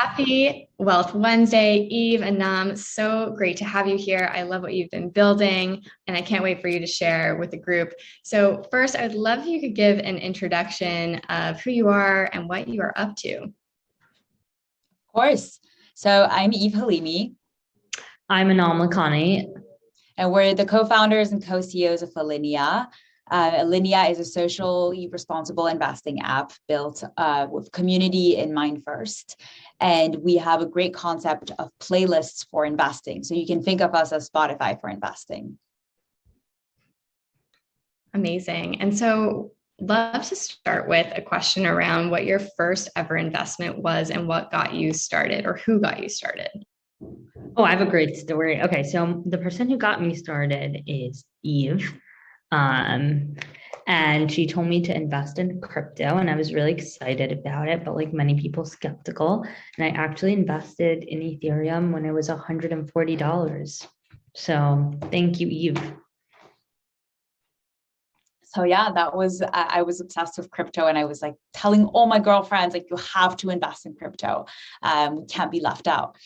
Happy Wealth Wednesday, Eve and Nam. So great to have you here. I love what you've been building, and I can't wait for you to share with the group. So, first, I would love if you could give an introduction of who you are and what you are up to. Of course. So I'm Eve Halimi, I'm Anal Lakhani. and we're the co-founders and co-CEOs of Linea. Linea is a socially responsible investing app built with community in mind first. And we have a great concept of playlists for investing. So you can think of us as Spotify for investing. Amazing. And so, love to start with a question around what your first ever investment was and what got you started or who got you started. Oh, I have a great story. Okay, so the person who got me started is Eve. And she told me to invest in crypto, and I was really excited about it, but like many people, skeptical. And I actually invested in Ethereum when it was $140. So thank you, Eve. So yeah, I was obsessed with crypto, and I was like telling all my girlfriends, like, you have to invest in crypto. We can't be left out.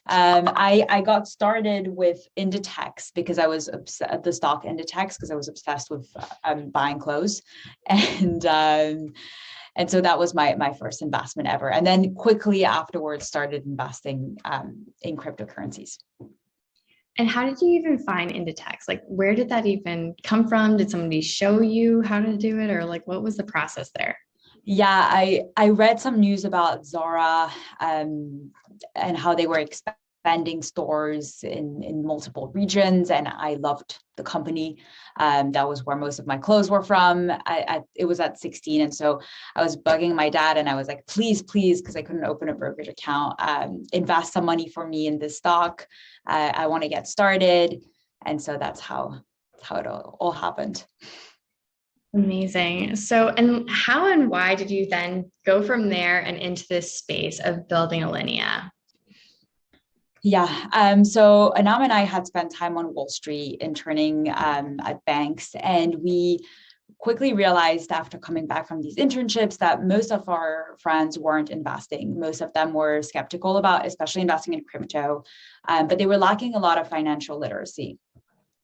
I got started with Inditex because I was the stock Inditex because I was obsessed with buying clothes, and so that was my first investment ever. And then quickly afterwards started investing in cryptocurrencies. And how did you even find Inditex? Like, where did that even come from? Did somebody show you how to do it, or like, what was the process there? Yeah, I read some news about Zara and how they were expanding stores in multiple regions, and I loved the company. That was where most of my clothes were from. It was at 16, and so I was bugging my dad, and I was like, please, because I couldn't open a brokerage account, invest some money for me in this stock. I want to get started, and so that's how it all happened. Amazing. So, and how and why did you then go from there and into this space of building a linea? Yeah. So Anam and I had spent time on Wall Street interning at banks, and we quickly realized after coming back from these internships that most of our friends weren't investing. Most of them were skeptical about, especially investing in crypto, but they were lacking a lot of financial literacy.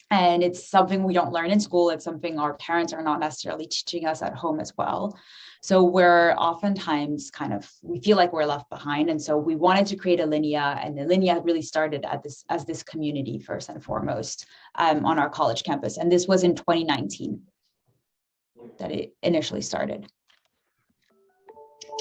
And it's something we don't learn in school. It's something our parents are not necessarily teaching us at home as well. So we're oftentimes we feel like we're left behind. And so we wanted to create a linea, and the linea really started as this community first and foremost on our college campus. And this was in 2019 that it initially started.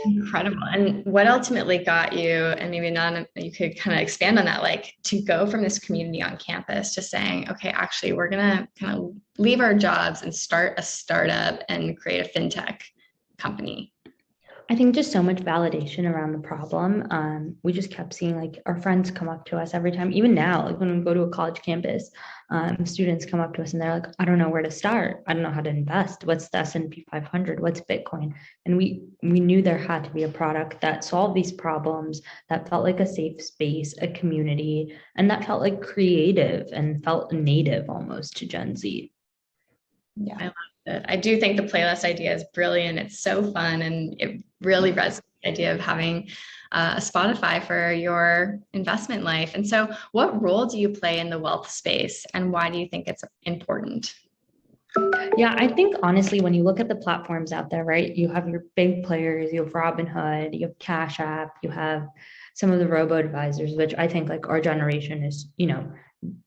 Incredible. And what ultimately got you, and maybe not, you could kind of expand on that, like to go from this community on campus to saying, okay, actually, we're going to kind of leave our jobs and start a startup and create a fintech company? I think just so much validation around the problem. We just kept seeing like our friends come up to us every time, even now, like when we go to a college campus, students come up to us and they're like, I don't know where to start. I don't know how to invest. What's the S&P 500? What's Bitcoin? And we knew there had to be a product that solved these problems, that felt like a safe space, a community, and that felt like creative and felt native almost to Gen Z. Yeah. I love it. I do think the playlist idea is brilliant. It's so fun, and it really resonates with the idea of having a Spotify for your investment life. And so, what role do you play in the wealth space, and why do you think it's important? Yeah, I think honestly, when you look at the platforms out there, right, you have your big players, you have Robinhood, you have Cash App, you have some of the robo advisors, which I think like our generation is,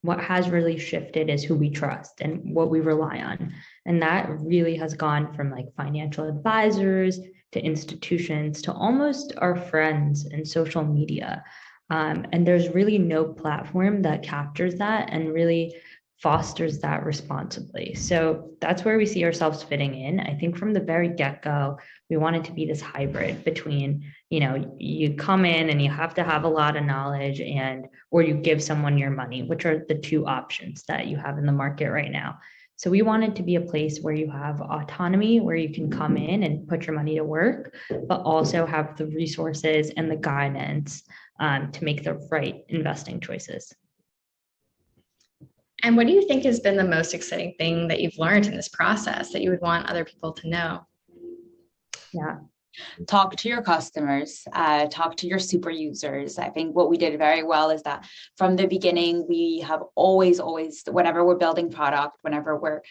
what has really shifted is who we trust and what we rely on. And that really has gone from like financial advisors to institutions to almost our friends and social media. And there's really no platform that captures that and really fosters that responsibly. So that's where we see ourselves fitting in. I think from the very get-go, we wanted to be this hybrid between, you come in and you have to have a lot of knowledge or you give someone your money, which are the two options that you have in the market right now. So we wanted to be a place where you have autonomy, where you can come in and put your money to work, but also have the resources and the guidance to make the right investing choices. And what do you think has been the most exciting thing that you've learned in this process that you would want other people to know? Yeah. talk to your customers, talk to your super users. I think what we did very well is that from the beginning, we have always, whenever we're building product, whenever we're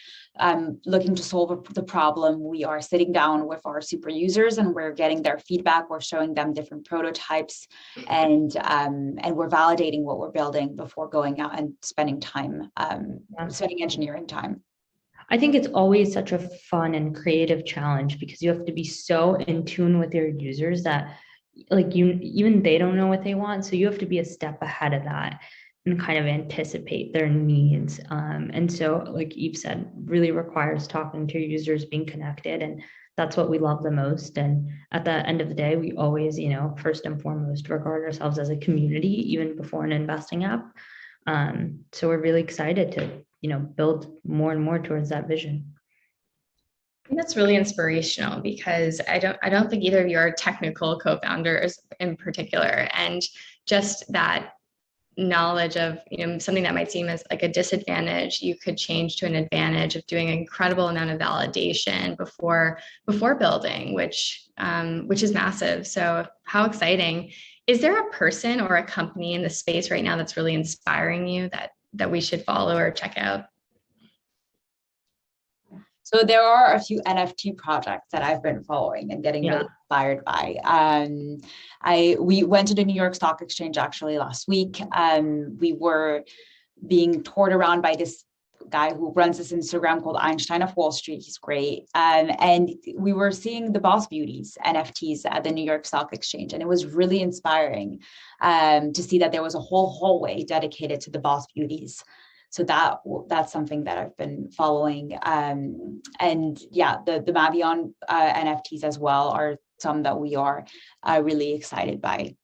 looking to solve the problem, we are sitting down with our super users and we're getting their feedback. We're showing them different prototypes, and we're validating what we're building before going out and spending time, spending engineering time. I think it's always such a fun and creative challenge because you have to be so in tune with your users that like even they don't know what they want. So you have to be a step ahead of that and kind of anticipate their needs. And so like Eve said, really requires talking to your users, being connected. And that's what we love the most. And at the end of the day, we always, first and foremost, regard ourselves as a community, even before an investing app. So we're really excited to build more and more towards that vision. I think that's really inspirational because I don't think either of you are technical co-founders in particular, and just that knowledge of something that might seem as like a disadvantage, you could change to an advantage of doing an incredible amount of validation before building, which is massive. So how exciting. Is there a person or a company in the space right now that's really inspiring you that we should follow or check out? So there are a few NFT projects that I've been following and getting really inspired by. We went to the New York Stock Exchange actually last week. We were being toured around by this guy who runs this Instagram called Einstein of Wall Street. He's great. And we were seeing the Boss Beauties NFTs at the New York Stock Exchange. And it was really inspiring to see that there was a whole hallway dedicated to the Boss Beauties. So that's something that I've been following. And yeah, the Mavion NFTs as well are some that we are really excited by.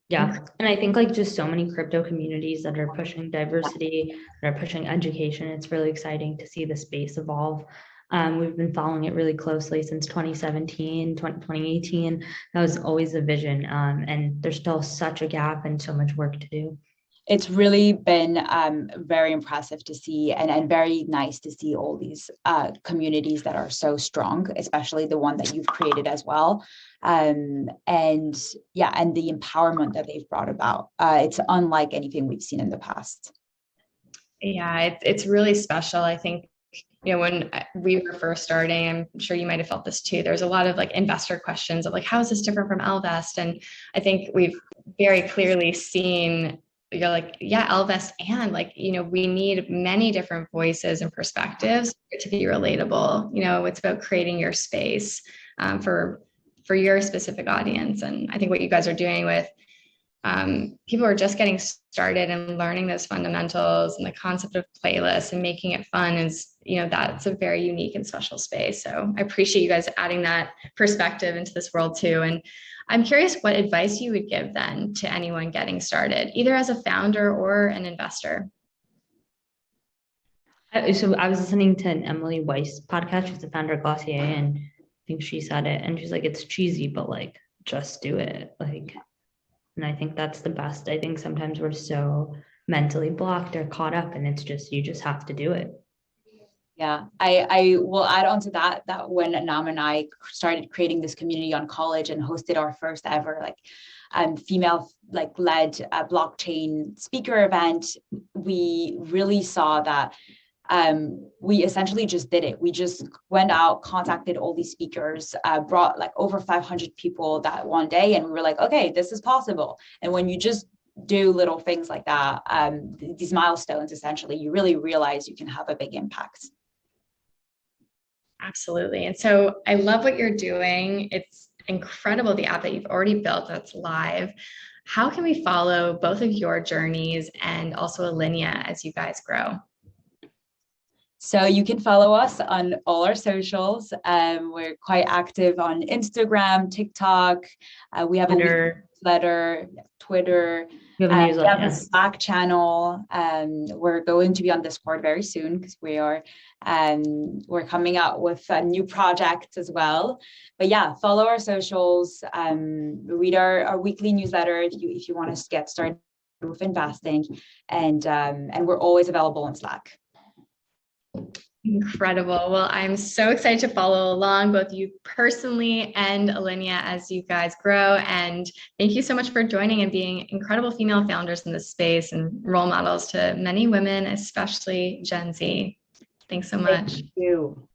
Yeah. And I think like just so many crypto communities that are pushing diversity, that are pushing education. It's really exciting to see the space evolve. We've been following it really closely since 2017, 2018. That was always the vision. And there's still such a gap and so much work to do. It's really been very impressive to see and very nice to see all these communities that are so strong, especially the one that you've created as well. And the empowerment that they've brought about. It's unlike anything we've seen in the past. Yeah, it's really special. I think, when we were first starting, I'm sure you might have felt this too. There's a lot of like investor questions of like, how is this different from Ellevest? And I think we've very clearly seen you're like, yeah, Ellevest, and like, we need many different voices and perspectives to be relatable. It's about creating your space for your specific audience. And I think what you guys are doing with people who are just getting started and learning those fundamentals and the concept of playlists and making it fun is, that's a very unique and special space. So I appreciate you guys adding that perspective into this world too. And I'm curious what advice you would give then to anyone getting started, either as a founder or an investor. So I was listening to an Emily Weiss podcast. She's the founder of Glossier, and I think she said it, and she's like, it's cheesy, but like, just do it. Like, and I think that's the best. I think sometimes we're so mentally blocked or caught up, and it's just, you just have to do it. Yeah, I will add on to that when Nam and I started creating this community on college and hosted our first ever female led blockchain speaker event, we really saw that we essentially just did it. We just went out, contacted all these speakers, brought like over 500 people that one day, and we were like, okay, this is possible. And when you just do little things like that, these milestones, essentially, you really realize you can have a big impact. Absolutely. And so I love what you're doing. It's incredible, the app that you've already built that's live. How can we follow both of your journeys and also Linea as you guys grow? So you can follow us on all our socials. We're quite active on Instagram, TikTok. We have Twitter. A newsletter, Twitter. We have a Slack channel. We're going to be on Discord very soon because we're coming out with a new project as well. But yeah, follow our socials. Read our weekly newsletter if you want to get started with investing, and we're always available on Slack. Incredible. Well, I'm so excited to follow along, both you personally and Linea, as you guys grow. And thank you so much for joining and being incredible female founders in this space and role models to many women, especially Gen Z. Thanks so much. Thank you.